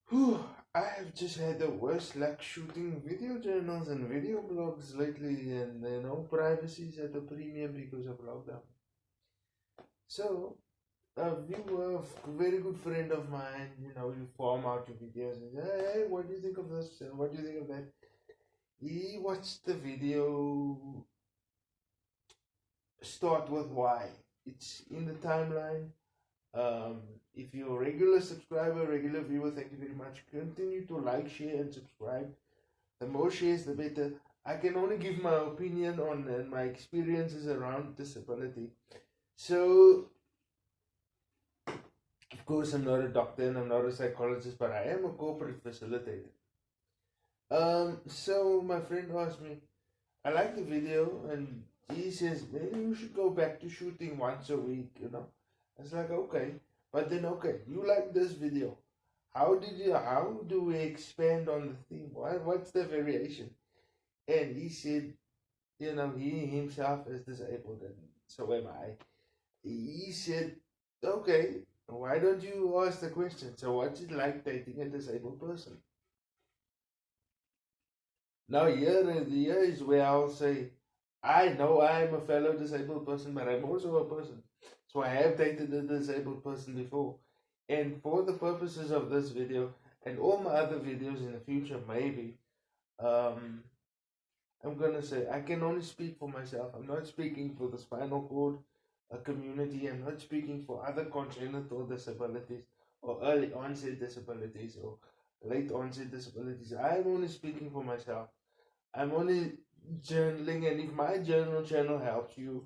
Whew, I have just had the worst luck shooting video journals and video blogs lately, and privacy is at a premium because of lockdown. So, a viewer, a very good friend of mine, you form out your videos and say, hey, what do you think of this? And what do you think of that? He watched the video start with why. It's in the timeline. Um, if you're a regular subscriber, regular viewer, thank you very much. Continue to like, share, and subscribe. The more shares, the better. I can only give my opinion on and my experiences around disability. So, of course, I'm not a doctor and I'm not a psychologist, but I am a corporate facilitator. So my friend asked me, I like the video, and he says maybe you should go back to shooting once a week. I was like, okay, but then okay, you like this video. How do we expand on the theme? What's the variation? And he said, he himself is disabled, and so am I. He said, okay, why don't you ask the question? So what's it like dating a disabled person? Now here is where I'll say, I know I'm a fellow disabled person, but I'm also a person. So I have dated a disabled person before. And for the purposes of this video and all my other videos in the future, maybe, um, I'm gonna say I can only speak for myself. I'm not speaking for the spinal cord community. I'm not speaking for other congenital disabilities or early onset disabilities or late onset disabilities. I'm only speaking for myself. I'm only journaling, and if my journal channel helps you,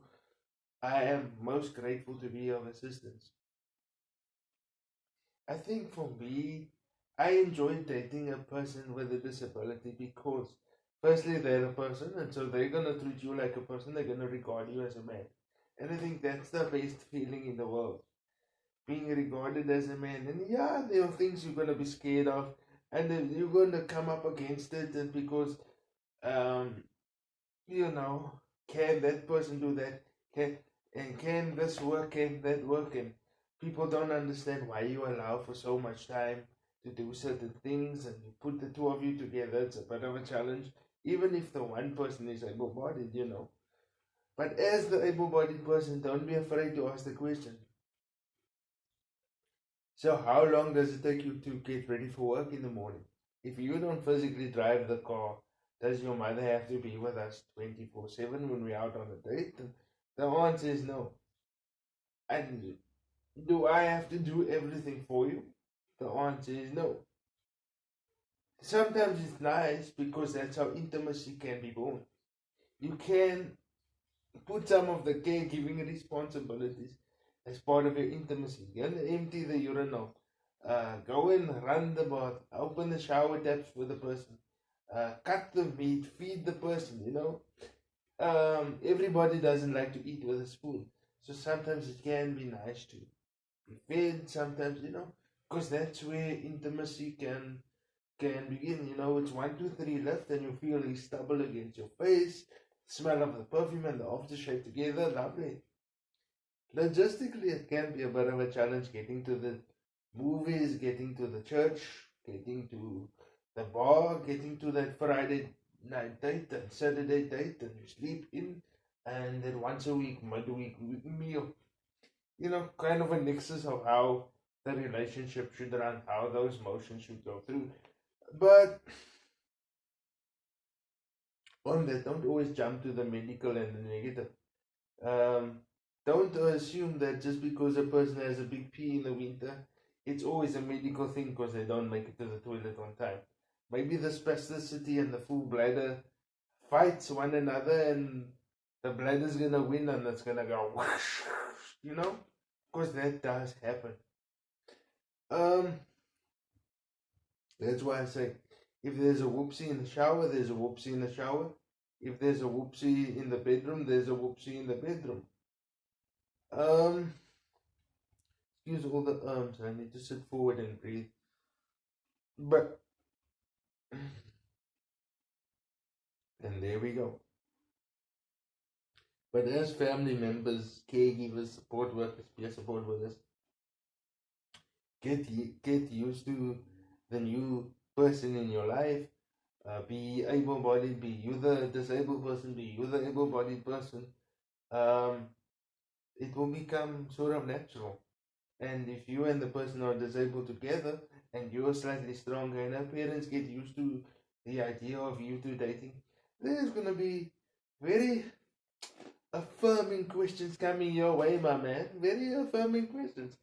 I am most grateful to be of assistance. I think for me, I enjoy dating a person with a disability because, firstly, they're a person, and so they're gonna treat you like a person. They're gonna regard you as a man, and I think that's the best feeling in the world, being regarded as a man. And yeah, there are things you're gonna be scared of, and then you're gonna come up against it, and because um, you know, can that person do that? Can this work? Can that work? And people don't understand why you allow for so much time to do certain things, and you put the two of you together. It's a bit of a challenge, even if the one person is able-bodied. But as the able-bodied person, don't be afraid to ask the question. So, how long does it take you to get ready for work in the morning? If you don't physically drive the car, does your mother have to be with us 24/7 when we're out on a date? The answer is no. And do I have to do everything for you? The answer is no. Sometimes it's nice because that's how intimacy can be born. You can put some of the caregiving responsibilities as part of your intimacy. You're gonna empty the urinal. Go and run the bath. Open the shower taps for the person. Cut the meat. Feed the person. Everybody doesn't like to eat with a spoon. So sometimes it can be nice to be fed. Sometimes, because that's where intimacy can begin. It's 1, 2, 3 left, and you feel his stubble against your face. Smell of the perfume and the aftershave together. Lovely. Logistically, it can be a bit of a challenge getting to the movies, getting to the church, getting to the bar, getting to that Friday night date and Saturday date, and you sleep in, and then once a week, midweek meal. Kind of a nexus of how the relationship should run, how those motions should go through. But on that, don't always jump to the medical and the negative. Um, don't assume that just because a person has a big pee in the winter, it's always a medical thing because they don't make it to the toilet on time. Maybe the spasticity and the full bladder fights one another, and the bladder's gonna win, and it's gonna go whoosh, because that does happen. Um, that's why I say, if there's a whoopsie in the shower, there's a whoopsie in the shower. If there's a whoopsie in the bedroom, there's a whoopsie in the bedroom. Um, Excuse all the I need to sit forward and breathe. But, and there we go. But as family members, caregivers, support workers, peer support workers, get used to the new person in your life. Be able-bodied, be you the disabled person, be you the able-bodied person. It will become sort of natural. And if you and the person are disabled together and you're slightly stronger and our parents get used to the idea of you two dating, there's going to be very affirming questions coming your way, my man. Very affirming questions.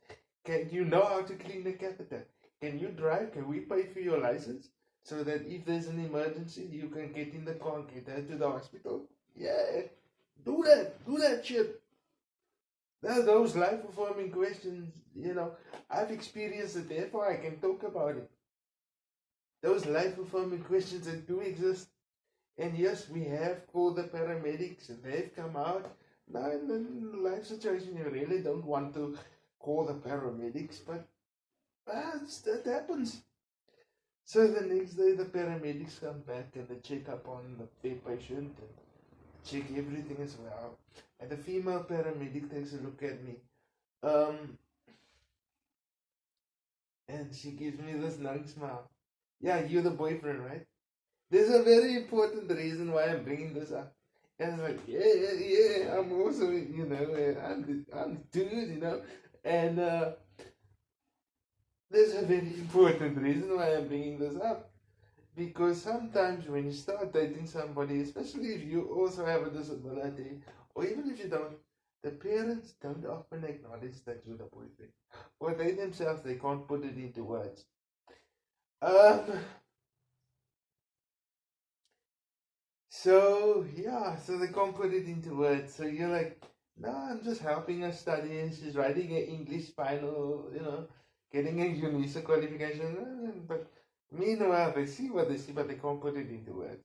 Can you know how to clean the catheter? Can you drive? Can we pay for your license? So that if there's an emergency, you can get in the car and get her to the hospital? Yeah, do that. Do that shit. Those life affirming questions, I've experienced it, therefore I can talk about it. Those life affirming questions that do exist. And yes, we have called the paramedics and they've come out. Now in the life situation, you really don't want to call the paramedics, but that happens. So the next day, the paramedics come back and they check up on the patient and check everything as well. And the female paramedic takes a look at me. And she gives me this knowing smile. Yeah, you're the boyfriend, right? There's a very important reason why I'm bringing this up. And I'm like, yeah, I'm also, I'm the dude, And there's a very important reason why I'm bringing this up. Because sometimes when you start dating somebody, especially if you also have a disability, or even if you don't, the parents don't often acknowledge that you're the boyfriend. Or they themselves, they can't put it into words. So they can't put it into words. So you're like, no, I'm just helping her study. She's writing an English final, getting a UNISA qualification. But meanwhile, they see what they see, but they can't put it into words.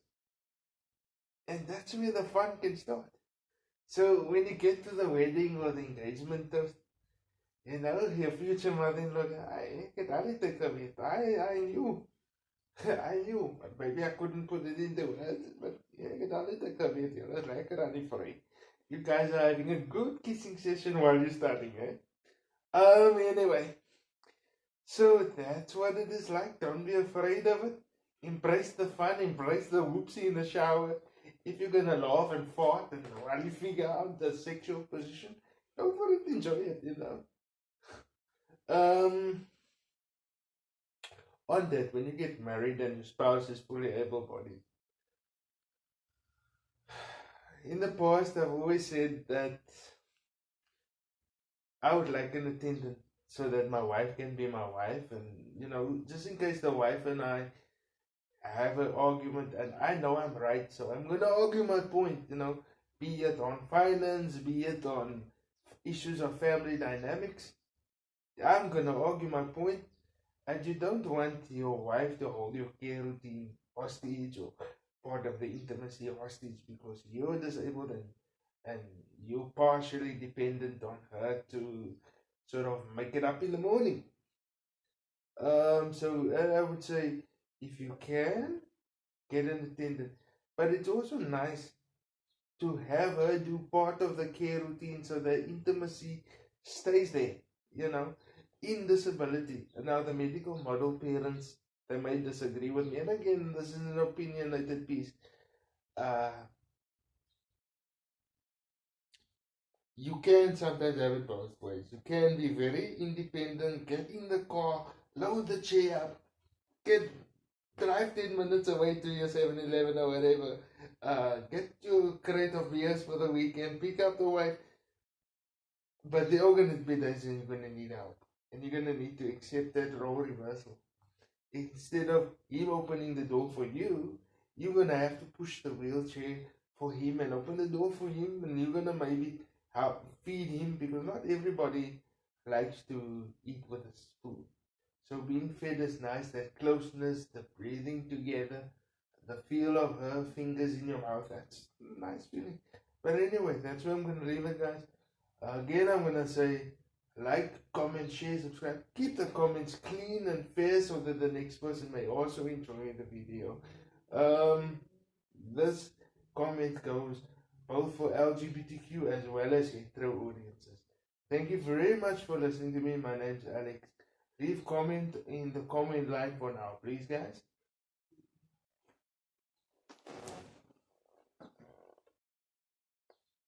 And that's where the fun can start. So when you get to the wedding or the engagement toast, your future mother-in-law, I knew. I knew, but maybe I couldn't put it into words. But you guys are having a good kissing session while you're studying, eh? Anyway, so that's what it is like. Don't be afraid of it. Embrace the fun, embrace the whoopsie in the shower. If you're gonna laugh and fart and while you figure out the sexual position, go for it, enjoy it, On that, when you get married and your spouse is fully able-bodied, in the past I've always said that I would like an attendant so that my wife can be my wife, and just in case the wife and I have an argument and I know I'm right, so I'm gonna argue my point, be it on finance, be it on issues of family dynamics. I'm gonna argue my point, and you don't want your wife to hold your care routine hostage or part of the intimacy hostage because you're disabled and you're partially dependent on her to sort of make it up in the morning. So I would say if you can, get an attendant. But it's also nice to have her do part of the care routine so the intimacy stays there, in disability. Now, the medical model parents, they may disagree with me. And again, this is an opinionated piece. You can sometimes have it both ways. You can be very independent, get in the car, load the chair up, drive 10 minutes away to your 7-Eleven or whatever, get your crate of beers for the weekend, pick up the wife. But there are going to be days when you're going to need help. And you're going to need to accept that role reversal. Instead of him opening the door for you, you're going to have to push the wheelchair for him and open the door for him. And you're going to maybe help feed him because not everybody likes to eat with a spoon. So being fed is nice, that closeness, the breathing together, the feel of her fingers in your mouth, that's a nice feeling. But anyway, that's where I'm going to leave it, guys. Again, I'm going to say like, comment, share, subscribe. Keep the comments clean and fair so that the next person may also enjoy the video. This comment goes both for LGBTQ as well as hetero audiences. Thank you very much for listening to me. My name's Alex. leave comment in the comment line for now, please, guys.